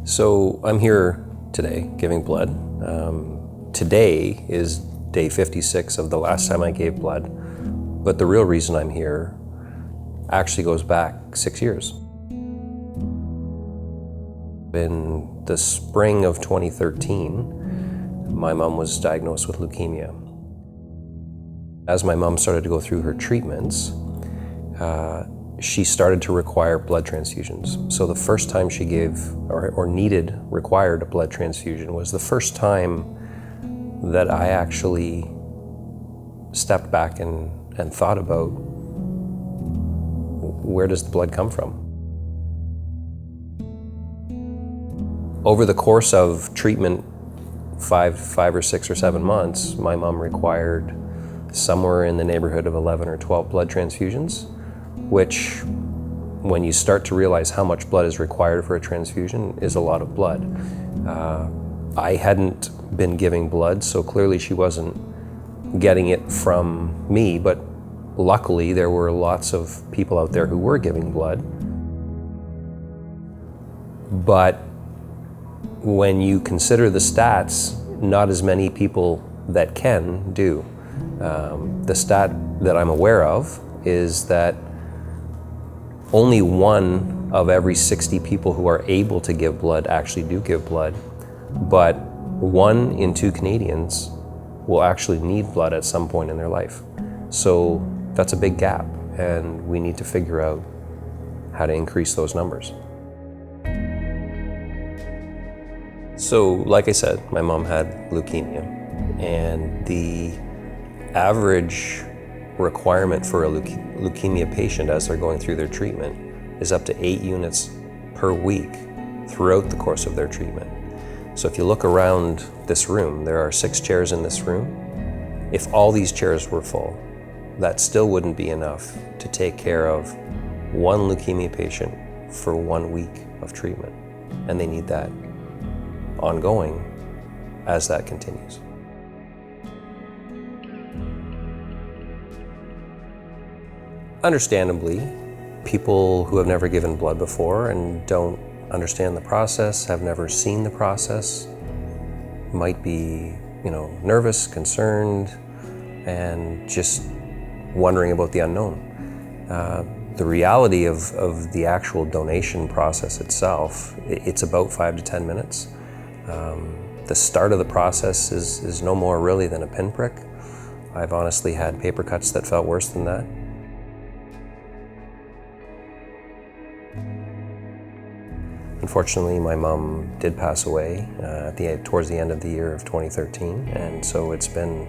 So I'm here today giving blood. Today is day 56 of the last time I gave blood, but the real reason I'm here actually goes back 6 years. In the spring of 2013, my mom was diagnosed with leukemia. As my mom started to go through her treatments, she started to require blood transfusions. So the first time she gave or required a blood transfusion was the first time that I actually stepped back and thought about, where does the blood come from? Over the course of treatment, five or 6 or 7 months, my mom required somewhere in the neighborhood of 11 or 12 blood transfusions, which, when you start to realize how much blood is required for a transfusion, is a lot of blood. I hadn't been giving blood, so clearly she wasn't getting it from me, but luckily there were lots of people out there who were giving blood. But when you consider the stats, not as many people that can do. The stat that I'm aware of is that only 1 of every 60 people who are able to give blood actually do give blood, but 1 in 2 Canadians will actually need blood at some point in their life. So that's a big gap, and we need to figure out how to increase those numbers. So, like I said, my mom had leukemia, and the average requirement for a leukemia patient as they're going through their treatment is up to 8 units per week throughout the course of their treatment. So if you look around this room, there are 6 chairs in this room. If all these chairs were full, that still wouldn't be enough to take care of 1 leukemia patient for 1 week of treatment. And they need that ongoing as that continues. Understandably, people who have never given blood before and don't understand the process, have never seen the process, might be, nervous, concerned, and just wondering about the unknown. The reality of the actual donation process itself, it's about 5 to 10 minutes. The start of the process is no more really than a pinprick. I've honestly had paper cuts that felt worse than that. Unfortunately, my mom did pass away towards the end of the year of 2013, and so it's been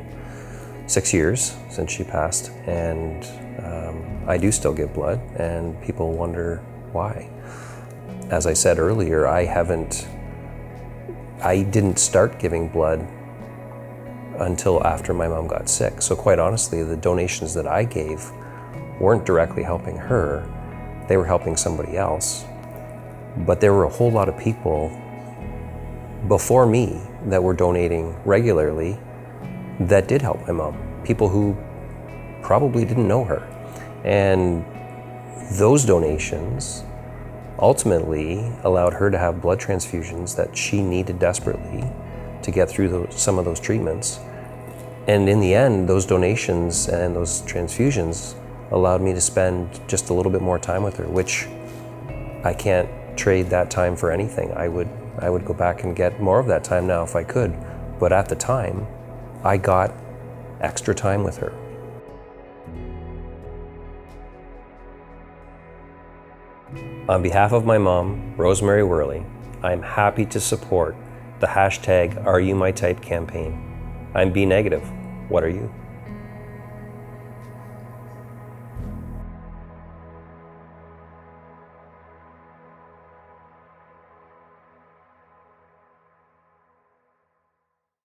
6 years since she passed, and I do still give blood, and people wonder why. As I said earlier, I didn't start giving blood until after my mom got sick, so quite honestly, the donations that I gave weren't directly helping her, they were helping somebody else. But there were a whole lot of people before me that were donating regularly that did help my mom. People who probably didn't know her. And those donations ultimately allowed her to have blood transfusions that she needed desperately to get through some of those treatments. And in the end, those donations and those transfusions allowed me to spend just a little bit more time with her, which I can't trade that time for anything. I would go back and get more of that time now if I could, but at the time I got extra time with her. On behalf of my mom, Rosemary Wehrle, I'm happy to support the #AreYouMyType campaign. I'm B negative. What are you?